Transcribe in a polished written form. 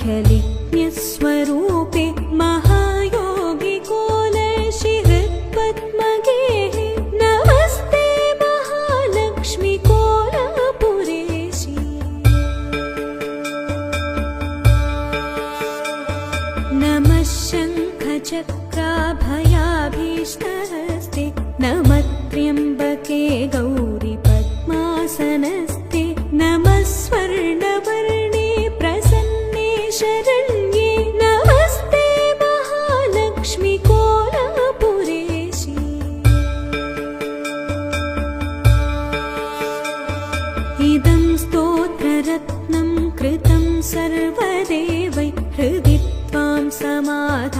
सामर्थ्यलिज्ञस्वरूपे महायोगिकोलशि हृत्पद्मगेः नमस्ते महालक्ष्मी कोलापुरेशि। नमः शङ्खचक्राभयाभीष्टहस्ते नमः त्र्यम्बके गौरि पद्मासनस्ते नमः स्वर्णवर्णे प्रसन्ने शरण्ये नमस्ते महालक्ष्मी कोलापुरेशि। इदं स्तोत्ररत्नं कृतं सर्वदेवै हृदि त्वां समाधाय